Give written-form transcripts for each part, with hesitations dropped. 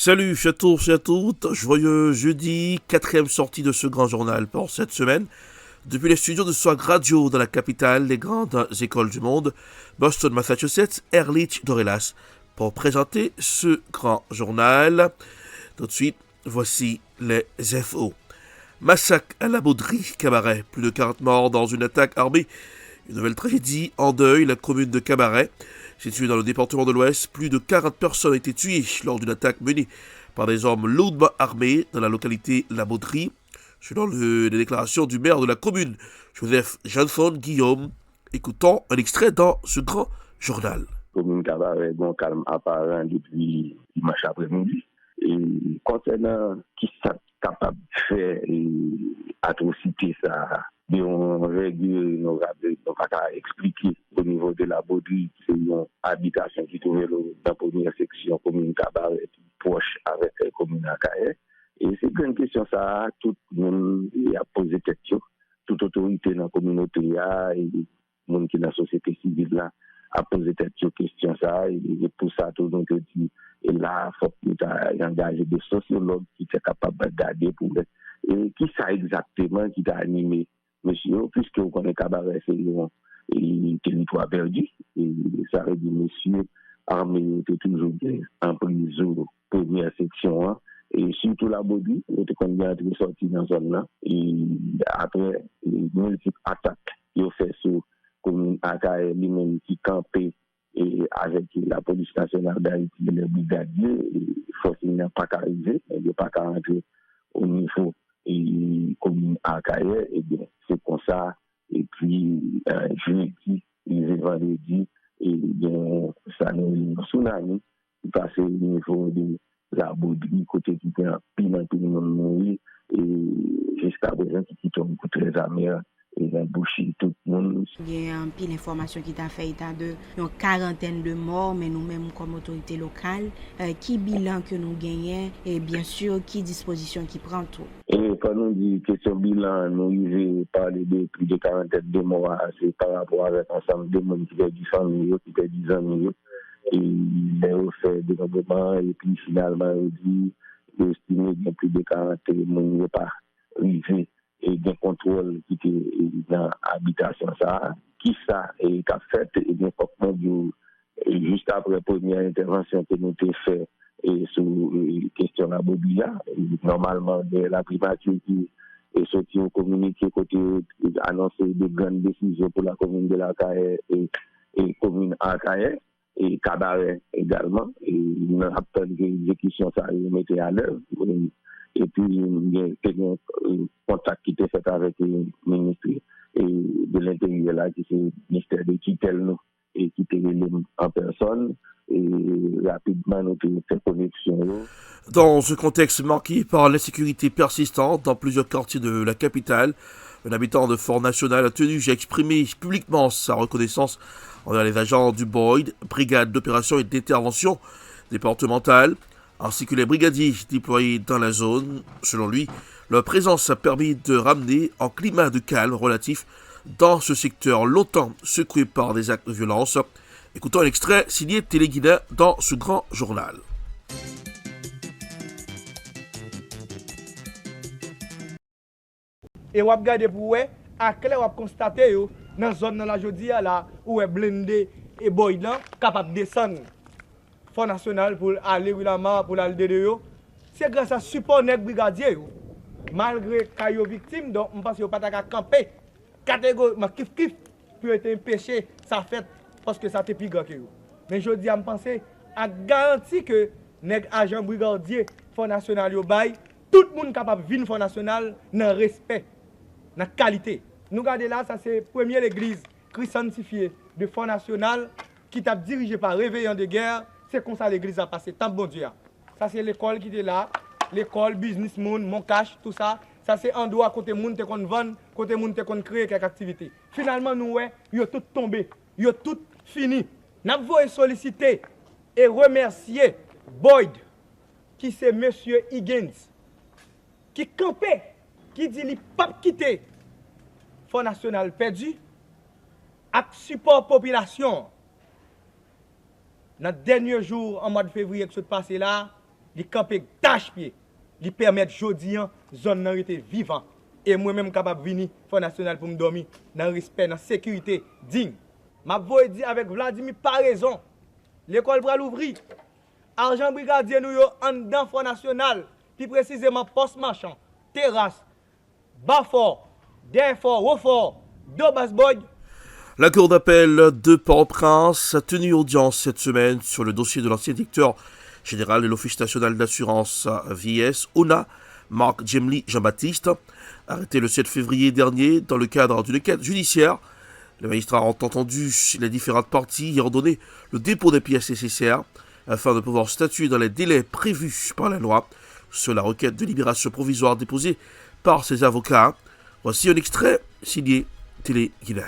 Salut à tous et à toutes, joyeux jeudi, quatrième sortie de ce grand journal pour cette semaine. Depuis les studios de Swag Radio dans la capitale des grandes écoles du monde, Boston, Massachusetts, Ehrlich d'Aurelas, pour présenter ce grand journal. Tout de suite, voici les infos. Massacre à la Bauderie, Cabaret, plus de 40 morts dans une attaque armée. Une nouvelle tragédie en deuil, la commune de Cabaret. Située dans le département de l'Ouest, plus de 40 personnes ont été tuées lors d'une attaque menée par des hommes lourdement armés dans la localité La Bauderie. Selon les déclarations du maire de la commune, Joseph Johnson Guillaume, écoutons un extrait dans ce grand journal. La commune Cabaret, bon calme apparent depuis dimanche après-midi. Et concernant qui sont capables de faire atrocité, ça, on règle, on va pas expliquer au niveau de la Bauderie, c'est une habitation qui trouvait dans la première section commune Cabaret, proche avec la commune Akaye. Et c'est une question, ça, tout le monde a posé question, toute autorité dans la communauté, et le monde qui est dans la société civile, là, a posé question, ça, et pour ça, tout le monde dit, et là, il faut qu'il engage des sociologues qui sont capables de regarder pour et qui ça exactement qui t'a animé, monsieur, puisque vous connaissez Cabaret, c'est un territoire perdu, et ça veut dire, monsieur, armé était toujours en prison, première section, hein, et surtout la Bauderie, il était combien de sortis dans cette zone-là, et après, les multiples attaques qu'ils ont fait sur la commune Akaye, lui-même qui campait et avec la police nationale d'Haïti, les brigadiers, force n'a pas qu'à arriver, il n'y a pas qu'à rentrer au niveau et commune Akaye, et bien c'est comme ça, et puis jeudi, et vendredi, et bien ça nous a un tsunami qui passe au niveau de la Bauderie, côté qui était un pile tout le monde mourir, et jusqu'à présent qui tombe très amer. Et boucher tout le monde. Il y a un pile d'informations qui t'a fait état de une quarantaine de morts, mais nous-mêmes comme autorité locale, qui bilan que nous gagnons et bien sûr qui disposition qui prend tout. Et quand nous dit question bilan, nous avons parlé de plus de quarantaine de morts, c'est par rapport avec ensemble de monde qui fait du famille, qui fait du amis, et il a fait des développements, et puis finalement il dit estimé qu'il y a plus de 40 personnes pas arrivé. Et des contrôles qui étaient dans l'habitation, ça, qui ça, et qu'a fait, et bien, juste après la première intervention que nous avons fait, et sur la question de la Bobilla, normalement, la primature qui est sortie au communiqué, côté annoncer de grandes décisions pour la commune de la Caille et commune Akaye, et Cabaret également, et nous avons appelé que l'exécution, ça, ils mettaient à l'œuvre. Et puis, il y a un contact qui était fait avec le ministre de l'Intérieur, là, qui est le ministère de Kittel, et qui était en personne. Et rapidement, nous avons fait connexion. Dans ce contexte marqué par l'insécurité persistante dans plusieurs quartiers de la capitale, un habitant de Fort National a tenu à exprimer publiquement sa reconnaissance envers les agents du Boyd, brigade d'opération et d'intervention départementale, ainsi que les brigadiers déployés dans la zone. Selon lui, leur présence a permis de ramener un climat de calme relatif dans ce secteur longtemps secoué par des actes de violence. Écoutons un extrait signé Téléguida dans ce grand journal. Et on regarde pour eux, à clair on constater dans la zone dans la jodi là où est blindé et Boyd là capable de descendre Fonds national pour aller pour aller de yo. C'est grâce à support nèg brigadier yo. Malgré kayo victime donc on pense yo pas ta camper catégoriquement kif pour être empêché ça fait parce que ça te plus grand que yo. Mais je dis à me penser à garantir que nèg agent brigadier Fonds national yo bail tout le monde capable vinn Fonds national dans respect, dans qualité. Nous regardez là ça c'est première église christianifiée de Fonds national qui t'a dirigé par réveillant de guerre. C'est comme ça l'église a passé, tant bon Dieu. Ça c'est l'école qui était là, l'école, business monde, mon cash, tout ça. Ça c'est en droit côté monde te kon vendre, côté monde te kon créer quelque activité. Finalement nous ouais, yo tout tombé, yo tout fini. N'a voulu solliciter et remercier Boyd qui c'est monsieur Higgins qui campait, qui dit li pas quitter Fonds national perdu avec support population. Dans le dernier jour, en mois de février, que ce passé là, li camper tâche pied, li permettre jodi an zone nan rete vivant et moi-même capable venir Fonds national pour me dormir dans respect, dans sécurité digne. M'a voye dit avec Vladimir pas raison. L'école pral ouvrir. Argent brigadier nous yo en dedans Fonds national, plus précisément poste marchand, terrasse, bas fort, derrière fort, haut fort, deux basse boy. La Cour d'appel de Port-au-Prince a tenu audience cette semaine sur le dossier de l'ancien directeur général de l'Office national d'assurance vieillesse, ONA, Marc Jemli Jean-Baptiste, arrêté le 7 février dernier dans le cadre d'une enquête judiciaire. Les magistrats ont entendu les différentes parties et ordonné le dépôt des pièces nécessaires afin de pouvoir statuer dans les délais prévus par la loi sur la requête de libération provisoire déposée par ses avocats. Voici un extrait signé Télé Guinée.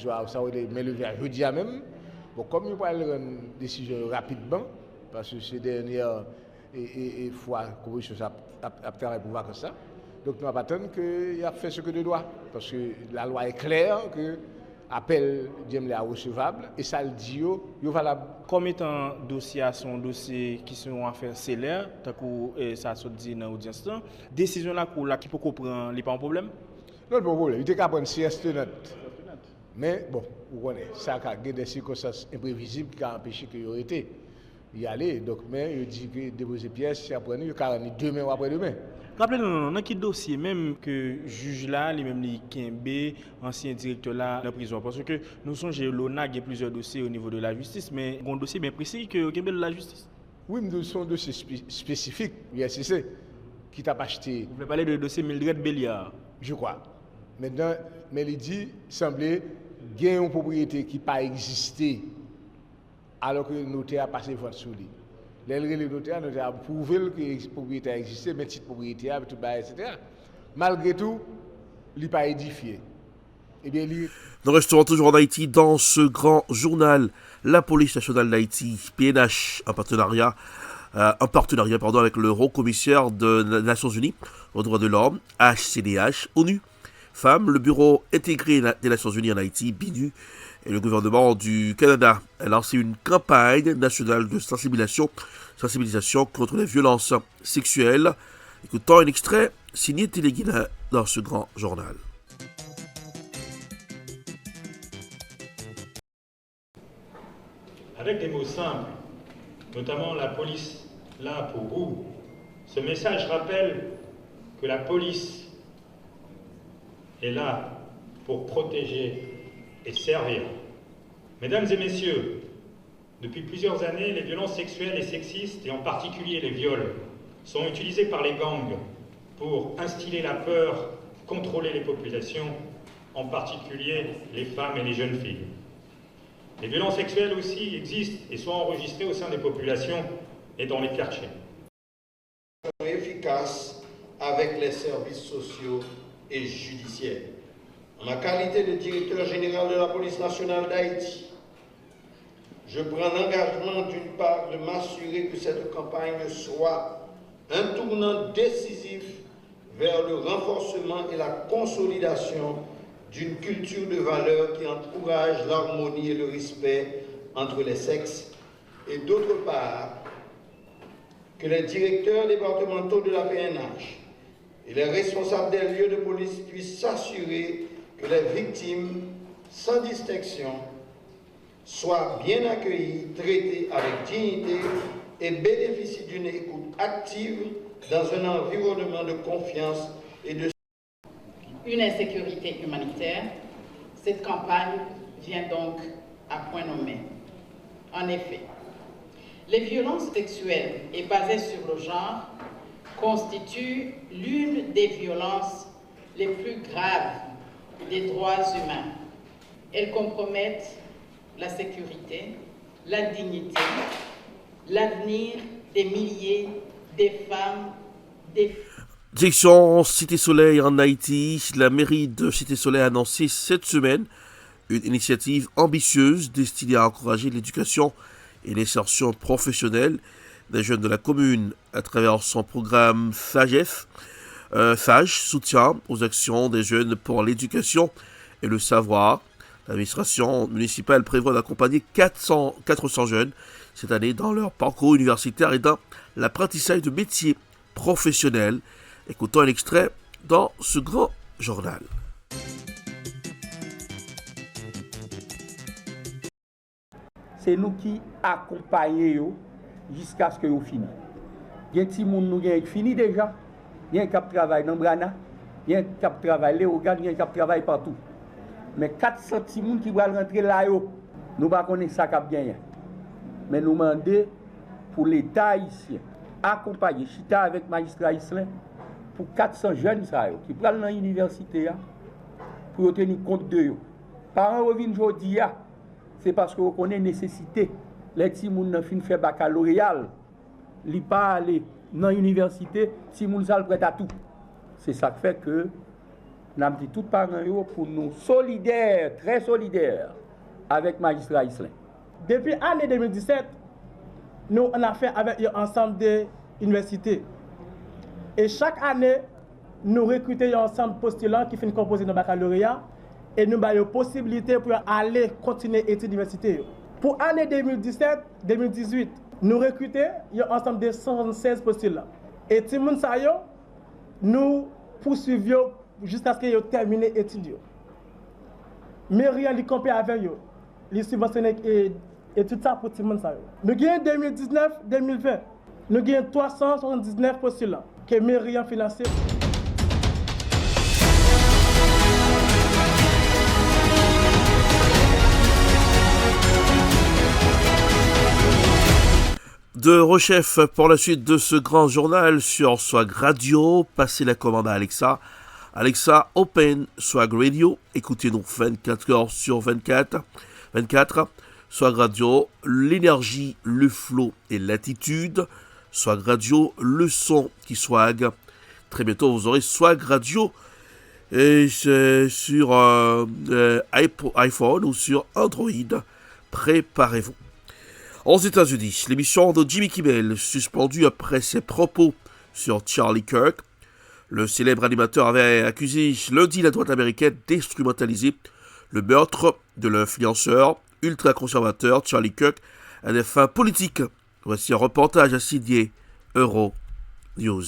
Ça va me lever à jeudi même. Bon, comme il va prendre une décision rapidement, parce que ces dernières fois, la Commission a travaillé pour voir que ça. Donc nous attendons qu'il a fait ce que de doit. Parce que la loi est claire que l'appel est recevable et ça le dit, il est valable. Comme étant dossier à son dossier qui sont affaires célèbres, tant que ça se dit dans l'audience, décision là qui peut comprendre, il n'y a pas un problème? Non, pas de problème. Il était capable de sieste tenante. Mais bon, vous connaissez, ça a des circonstances imprévisibles qui ont empêché qu'il y ait été y aller. Donc, mais il dit que déposer pièces, c'est après nous, il y a demain ou après-demain. Rappelez-nous, dans quel dossier même que le juge là, lui même Kimbe, ancien directeur là, dans la prison, parce que nous sommes chez l'ONA, il y a plusieurs dossiers au niveau de la justice, mais il y a un dossier bien précis que Kimbe de la justice. Oui, mais nous sommes dossiers spécifiques, USCC, qui t'a acheté. Vous voulez parler de dossier Mildred Béliard? Je crois. Maintenant, mais il dit, semblait, qu'il y a une propriété qui n'a pas existé alors que le notaire a passé vente sur lui. Le notaire a prouvé que la propriété a existé, mais titre propriété, etc. Malgré tout, il n'est pas édifié. Eh bien, Nous restons toujours en Haïti dans ce grand journal, la police nationale d'Haïti, PNH, en partenariat avec le haut commissaire des Nations Unies aux droits de l'homme, HCDH, ONU, Femmes, le bureau intégré des Nations Unies en Haïti, BINU, et le gouvernement du Canada a lancé une campagne nationale de sensibilisation contre les violences sexuelles. Écoutons un extrait signé Téléguina dans ce grand journal. Avec des mots simples, notamment la police là pour vous, ce message rappelle que la police est là pour protéger et servir. Mesdames et messieurs, depuis plusieurs années, les violences sexuelles et sexistes, et en particulier les viols, sont utilisés par les gangs pour instiller la peur, contrôler les populations, en particulier les femmes et les jeunes filles. Les violences sexuelles aussi existent et sont enregistrées au sein des populations et dans les quartiers. Efficace avec les services sociaux et judiciaires. En ma qualité de directeur général de la police nationale d'Haïti, je prends l'engagement d'une part de m'assurer que cette campagne soit un tournant décisif vers le renforcement et la consolidation d'une culture de valeurs qui encourage l'harmonie et le respect entre les sexes, et d'autre part, que les directeurs départementaux de la PNH et les responsables des lieux de police puissent s'assurer que les victimes, sans distinction, soient bien accueillies, traitées avec dignité et bénéficient d'une écoute active dans un environnement de confiance et de une insécurité humanitaire. Cette campagne vient donc à point nommé. En effet, les violences sexuelles et basées sur le genre constituent l'une des violences les plus graves des droits humains. Elles compromettent la sécurité, la dignité, l'avenir des milliers de femmes, Direction Cité Soleil en Haïti, la mairie de Cité Soleil a annoncé cette semaine une initiative ambitieuse destinée à encourager l'éducation et l'insertion professionnelle des jeunes de la commune à travers son programme SAGEF, SAGE, soutien aux actions des jeunes pour l'éducation et le savoir. L'administration municipale prévoit d'accompagner 400 jeunes cette année dans leur parcours universitaire et dans l'apprentissage de métiers professionnels. Écoutons un extrait dans ce grand journal. C'est nous qui accompagnons jusqu'à ce que vous finissez. Il y a des gens qui fini déjà. Il y a un qui travaille dans Brana, il y a un qui travaille Léogal, il y a un qui travaille partout. Mais 400 personnes qui vont rentrer là, nous ne connaissons pas ça qui bien. Mais nous demandons pour l'État ici, accompagner Chita avec magistrat Islin pour 400 jeunes qui vont dans l'université pour tenir compte de eux. Parents reviennent aujourd'hui, c'est parce que vous connaissez la nécessité. Les petits gens qui font baccalauréat, ils ne sont pas allés dans l'université, les petits gens sont prêts à tout. C'est ça qui fait que nous avons dit tous les parents pour nous solidaires, très solidaires avec le magistrat Islin. Depuis l'année 2017, nous avons fait avec un ensemble d'universités. Et chaque année, nous recrutons un ensemble de postulants qui finissent composer nos baccalauréat et nous avons la possibilité pour aller continuer l'étude d'université. Pour l'année 2017-2018, nous recrutons un ensemble de 116 postulants. Et tout le monde sait, nous poursuivons jusqu'à ce qu'ils aient terminé l'étude. Mais rien ne compare avec eux. Les subventionnés et tout ça pour tout le monde. Nous avons 2019-2020, nous avons 379 postulants que mairie a financé. De Rechef pour la suite de ce grand journal sur Swag Radio. Passez la commande à Alexa. Alexa, open Swag Radio. Écoutez-nous 24 heures sur 24. Swag Radio, l'énergie, le flow et l'attitude. Swag Radio, le son qui swag. Très bientôt, vous aurez Swag Radio et sur iPhone ou sur Android. Préparez-vous. Aux États-Unis, l'émission de Jimmy Kimmel suspendue après ses propos sur Charlie Kirk. Le célèbre animateur avait accusé lundi la droite américaine d'instrumentaliser le meurtre de l'influenceur ultra-conservateur Charlie Kirk à des fins politiques. Voici un reportage à signer Euro News.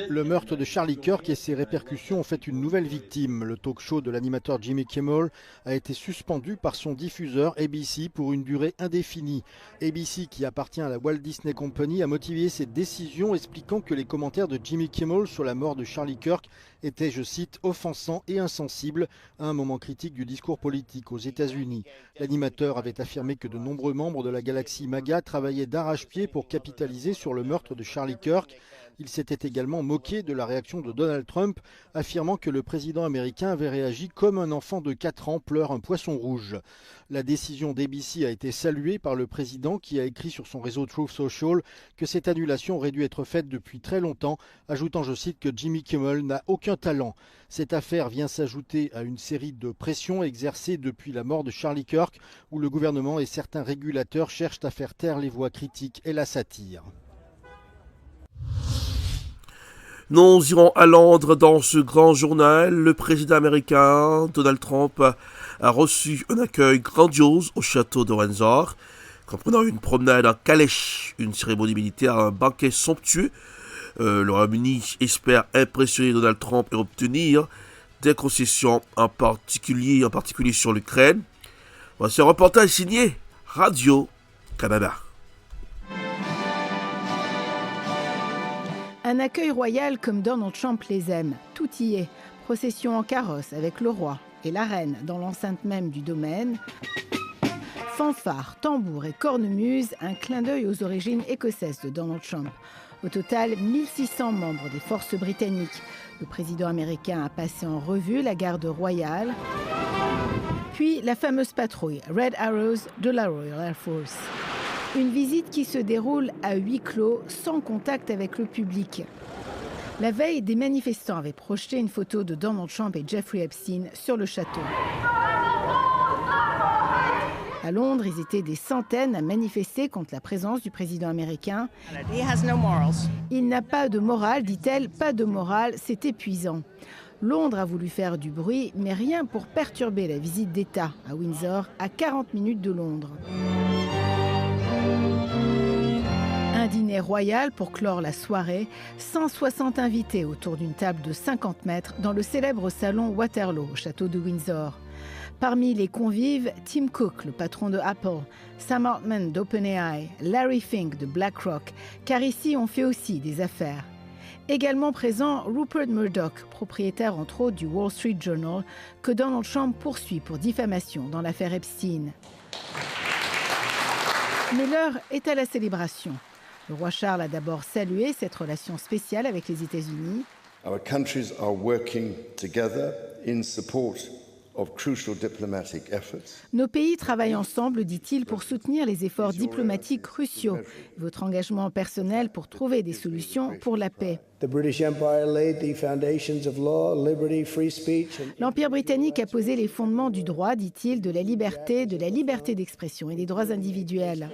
Le meurtre de Charlie Kirk et ses répercussions ont fait une nouvelle victime. Le talk show de l'animateur Jimmy Kimmel a été suspendu par son diffuseur ABC pour une durée indéfinie. ABC, qui appartient à la Walt Disney Company, a motivé cette décision expliquant que les commentaires de Jimmy Kimmel sur la mort de Charlie Kirk étaient, je cite, offensants et insensibles à un moment critique du discours politique aux États-Unis. L'animateur avait affirmé que de nombreux membres de la galaxie MAGA travaillaient d'arrache-pied pour capitaliser sur le meurtre de Charlie Kirk. Il s'était également moqué de la réaction de Donald Trump, affirmant que le président américain avait réagi comme un enfant de 4 ans pleure un poisson rouge. La décision d'ABC a été saluée par le président qui a écrit sur son réseau Truth Social que cette annulation aurait dû être faite depuis très longtemps, ajoutant, je cite, que Jimmy Kimmel n'a aucun talent. Cette affaire vient s'ajouter à une série de pressions exercées depuis la mort de Charlie Kirk, où le gouvernement et certains régulateurs cherchent à faire taire les voix critiques et la satire. Nous irons à Londres dans ce grand journal. Le président américain Donald Trump a reçu un accueil grandiose au château de Windsor, comprenant une promenade en calèche, une cérémonie militaire, un banquet somptueux. Le Royaume-Uni espère impressionner Donald Trump et obtenir des concessions, en particulier sur l'Ukraine. Voici un reportage signé Radio-Canada. Un accueil royal comme Donald Trump les aime. Tout y est. Procession en carrosse avec le roi et la reine dans l'enceinte même du domaine. Fanfares, tambours et cornemuses, un clin d'œil aux origines écossaises de Donald Trump. Au total, 1600 membres des forces britanniques. Le président américain a passé en revue la garde royale, puis la fameuse patrouille Red Arrows de la Royal Air Force. Une visite qui se déroule à huis clos, sans contact avec le public. La veille, des manifestants avaient projeté une photo de Donald Trump et Jeffrey Epstein sur le château. À Londres, ils étaient des centaines à manifester contre la présence du président américain. Il n'a pas de morale, dit-elle, pas de morale, c'est épuisant. Londres a voulu faire du bruit, mais rien pour perturber la visite d'État à Windsor, à 40 minutes de Londres. Un dîner royal pour clore la soirée, 160 invités autour d'une table de 50 mètres dans le célèbre salon Waterloo au château de Windsor. Parmi les convives, Tim Cook, le patron de Apple, Sam Altman d'OpenAI, Larry Fink de BlackRock, car ici on fait aussi des affaires. Également présent, Rupert Murdoch, propriétaire entre autres du Wall Street Journal, que Donald Trump poursuit pour diffamation dans l'affaire Epstein. Mais l'heure est à la célébration. Le roi Charles a d'abord salué cette relation spéciale avec les États-Unis. Our countries are working together in support of crucial diplomatic efforts. Nos pays travaillent ensemble, dit-il, pour soutenir les efforts diplomatiques cruciaux. Votre engagement personnel pour trouver des solutions pour la paix. L'Empire britannique a posé les fondements du droit, dit-il, de la liberté d'expression et des droits individuels.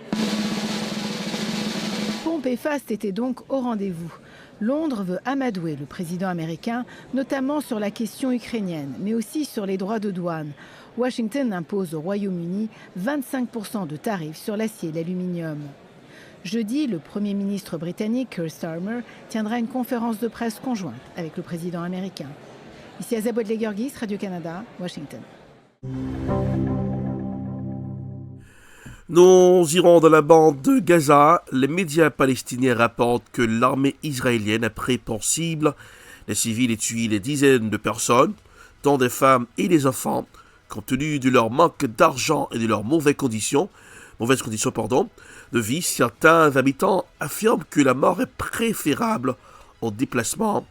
Pompe et faste étaient donc au rendez-vous. Londres veut amadouer le président américain, notamment sur la question ukrainienne, mais aussi sur les droits de douane. Washington impose au Royaume-Uni 25% de tarifs sur l'acier et l'aluminium. Jeudi, le Premier ministre britannique Keir Starmer tiendra une conférence de presse conjointe avec le président américain. Ici Azab Ouadlet-Guerguis, Radio-Canada, Washington. Nous irons dans la bande de Gaza. Les médias palestiniens rapportent que l'armée israélienne a pris pour cible les civils et tué des dizaines de personnes, dont des femmes et des enfants, compte tenu de leur manque d'argent et de leurs mauvaises conditions de vie. Certains habitants affirment que la mort est préférable au déplacement.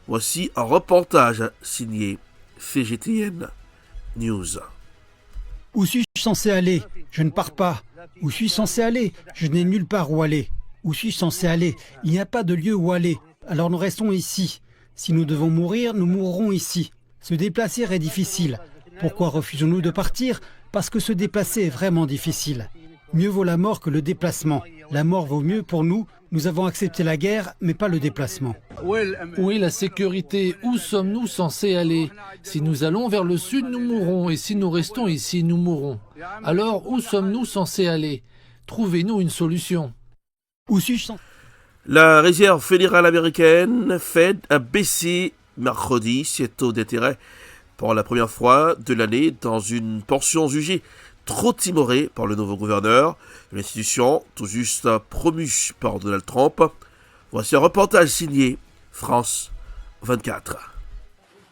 Voici un reportage signé CGTN News. Où suis-je censé aller? Je ne pars pas. Où suis-je censé aller? Je n'ai nulle part où aller. Où suis-je censé aller? Il n'y a pas de lieu où aller. Alors nous restons ici. Si nous devons mourir, nous mourrons ici. Se déplacer est difficile. Pourquoi refusons-nous de partir? Parce que se déplacer est vraiment difficile. Mieux vaut la mort que le déplacement. La mort vaut mieux pour nous. Nous avons accepté la guerre, mais pas le déplacement. Où est la sécurité? Où sommes-nous censés aller? Si nous allons vers le sud, nous mourrons. Et si nous restons ici, nous mourrons. Alors, où sommes-nous censés aller? Trouvez-nous une solution. Où suis-je? La Réserve fédérale américaine, Fed, a baissé mercredi ses taux d'intérêt pour la première fois de l'année dans une portion jugée trop timorée par le nouveau gouverneur de l'institution, tout juste promue par Donald Trump. Voici un reportage signé France 24.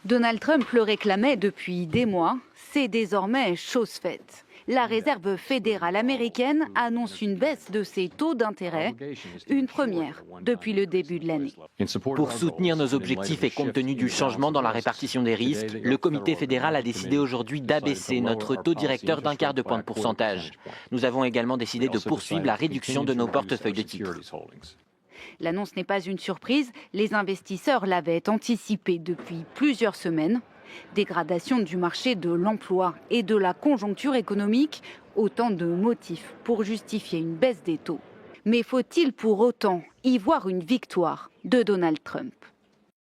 Donald Trump le réclamait depuis des mois, c'est désormais chose faite. La Réserve fédérale américaine annonce une baisse de ses taux d'intérêt, une première depuis le début de l'année. Pour soutenir nos objectifs et compte tenu du changement dans la répartition des risques, le comité fédéral a décidé aujourd'hui d'abaisser notre taux directeur d'un quart de point de pourcentage. Nous avons également décidé de poursuivre la réduction de nos portefeuilles de titres. L'annonce n'est pas une surprise, les investisseurs l'avaient anticipé depuis plusieurs semaines. Dégradation du marché de l'emploi et de la conjoncture économique, autant de motifs pour justifier une baisse des taux. Mais faut-il pour autant y voir une victoire de Donald Trump ?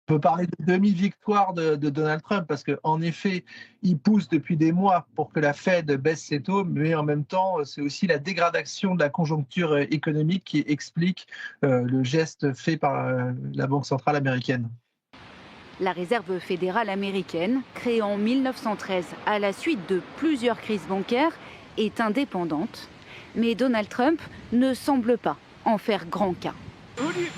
On peut parler de demi-victoire de Donald Trump parce qu'en effet, il pousse depuis des mois pour que la Fed baisse ses taux, mais en même temps, c'est aussi la dégradation de la conjoncture économique qui explique le geste fait par la Banque centrale américaine. La Réserve fédérale américaine, créée en 1913 à la suite de plusieurs crises bancaires, est indépendante. Mais Donald Trump ne semble pas en faire grand cas.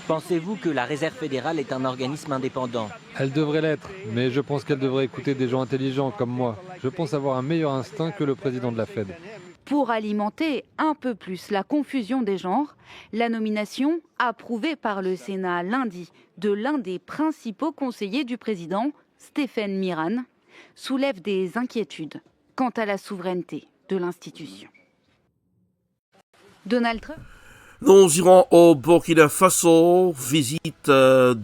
Pensez-vous que la Réserve fédérale est un organisme indépendant? Elle devrait l'être, mais je pense qu'elle devrait écouter des gens intelligents comme moi. Je pense avoir un meilleur instinct que le président de la Fed. Pour alimenter un peu plus la confusion des genres, la nomination, approuvée par le Sénat lundi, de l'un des principaux conseillers du président, Stephen Miran, soulève des inquiétudes quant à la souveraineté de l'institution. Donald Trump. Nous irons au Burkina Faso, visite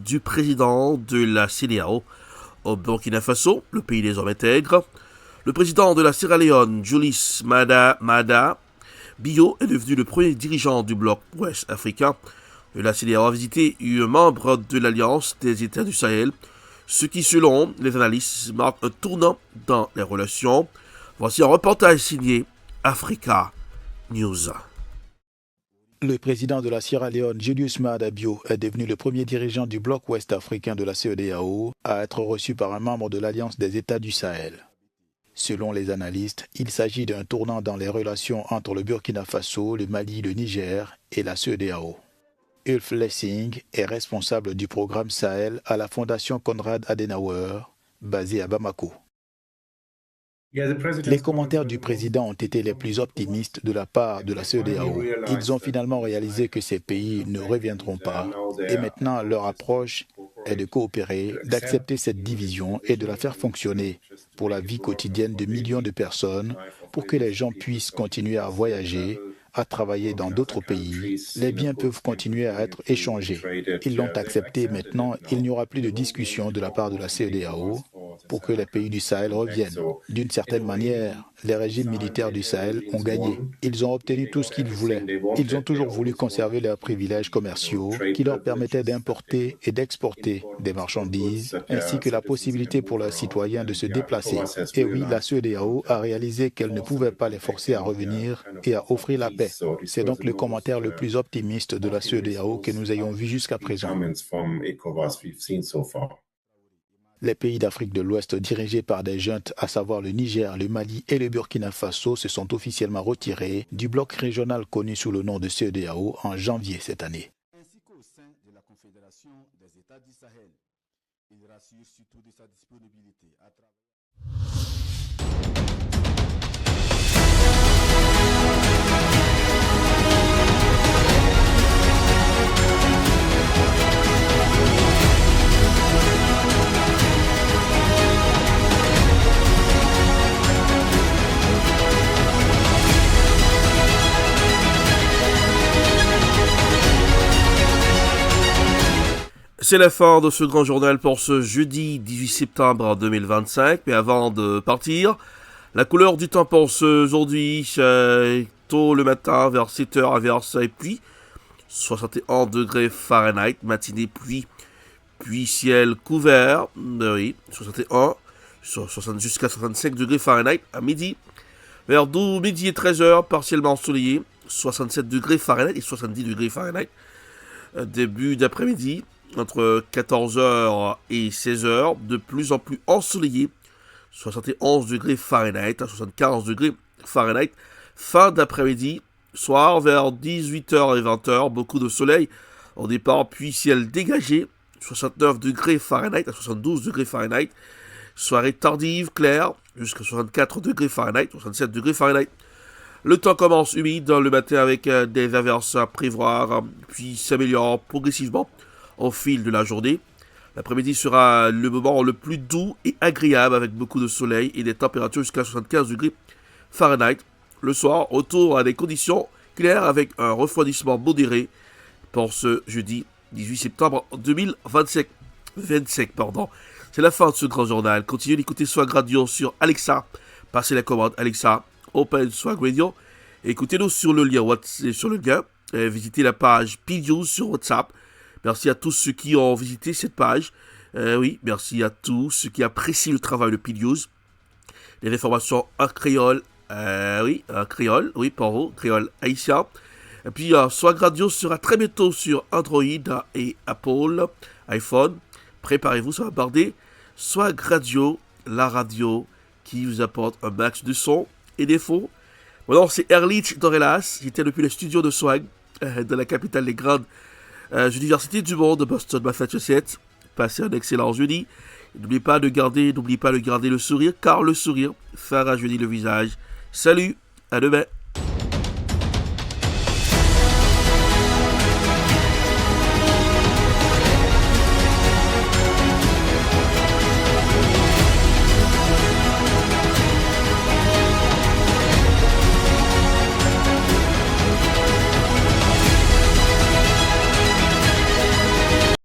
du président de la CEDEAO. Au Burkina Faso, le pays des hommes intègres, le président de la Sierra Leone, Julius Maada Bio, est devenu le premier dirigeant du bloc ouest africain. La CEDEAO a visité un membre de l'Alliance des États du Sahel, ce qui, selon les analystes, marque un tournant dans les relations. Voici un reportage signé Africa News. Le président de la Sierra Leone, Julius Maada Bio, est devenu le premier dirigeant du bloc ouest africain de la CEDEAO à être reçu par un membre de l'Alliance des États du Sahel. Selon les analystes, il s'agit d'un tournant dans les relations entre le Burkina Faso, le Mali, le Niger et la CEDEAO. Ulf Lessing est responsable du programme Sahel à la Fondation Konrad Adenauer, basée à Bamako. Les commentaires du président ont été les plus optimistes de la part de la CEDEAO. Ils ont finalement réalisé que ces pays ne reviendront pas et maintenant leur approche est de coopérer, d'accepter cette division et de la faire fonctionner pour la vie quotidienne de millions de personnes, pour que les gens puissent continuer à voyager, à travailler dans d'autres pays. Les biens peuvent continuer à être échangés. Ils l'ont accepté. Maintenant, il n'y aura plus de discussion de la part de la CEDEAO pour que les pays du Sahel reviennent. D'une certaine manière, les régimes militaires du Sahel ont gagné. Ils ont obtenu tout ce qu'ils voulaient. Ils ont toujours voulu conserver leurs privilèges commerciaux qui leur permettaient d'importer et d'exporter des marchandises, ainsi que la possibilité pour leurs citoyens de se déplacer. Et oui, la CEDEAO a réalisé qu'elle ne pouvait pas les forcer à revenir et à offrir la paix. C'est donc le commentaire le plus optimiste de la CEDEAO que nous ayons vu jusqu'à présent. Les pays d'Afrique de l'Ouest dirigés par des juntes, à savoir le Niger, le Mali et le Burkina Faso, se sont officiellement retirés du bloc régional connu sous le nom de CEDEAO en janvier cette année. Ainsi qu'au sein de la Confédération des États du Sahel. Il rassure surtout de sa disponibilité à travers... C'est la fin de ce grand journal pour ce jeudi 18 septembre 2025. Mais avant de partir, la couleur du temps pour ce aujourd'hui, tôt le matin vers 7h à Versailles, puis 61 degrés Fahrenheit, matinée pluie, puis ciel couvert, oui, 61, jusqu'à 65 degrés Fahrenheit à midi. Vers midi et 13h, partiellement ensoleillé, 67 degrés Fahrenheit et 70 degrés Fahrenheit. Début d'après-midi, entre 14h et 16h, de plus en plus ensoleillé, 71 degrés Fahrenheit à 75 degrés Fahrenheit. Fin d'après-midi, soir vers 18h et 20h, beaucoup de soleil au départ, puis ciel dégagé, 69 degrés Fahrenheit à 72 degrés Fahrenheit. Soirée tardive, claire, jusqu'à 64 degrés Fahrenheit, 67 degrés Fahrenheit. Le temps commence humide le matin avec des averses à prévoir, puis s'améliore progressivement au fil de la journée. L'après-midi sera le moment le plus doux et agréable avec beaucoup de soleil et des températures jusqu'à 75 degrés Fahrenheit. Le soir, retour à des conditions claires avec un refroidissement modéré pour ce jeudi 18 septembre 2025. C'est la fin de ce grand journal. Continuez d'écouter Swag Radio sur Alexa. Passez la commande Alexa, Open Swag Radio. Écoutez-nous sur le lien. Visitez la page P-News sur WhatsApp. Merci à tous ceux qui ont visité cette page. Merci à tous ceux qui apprécient le travail de P-News. Les informations en créole. Pour vous, créole haïtien. Et puis, Swag Radio sera très bientôt sur Android et Apple, iPhone. Préparez-vous, ça va barder. Swag Radio, la radio qui vous apporte un max de son et d'infos. Mon nom, c'est Erlich Dorelas. J'étais depuis les studios de Swag, de la capitale des grandes universités du monde, Boston, Massachusetts. Passez un excellent jeudi. N'oubliez pas de garder le sourire, car le sourire fera rajeunir le visage. Salut, à demain.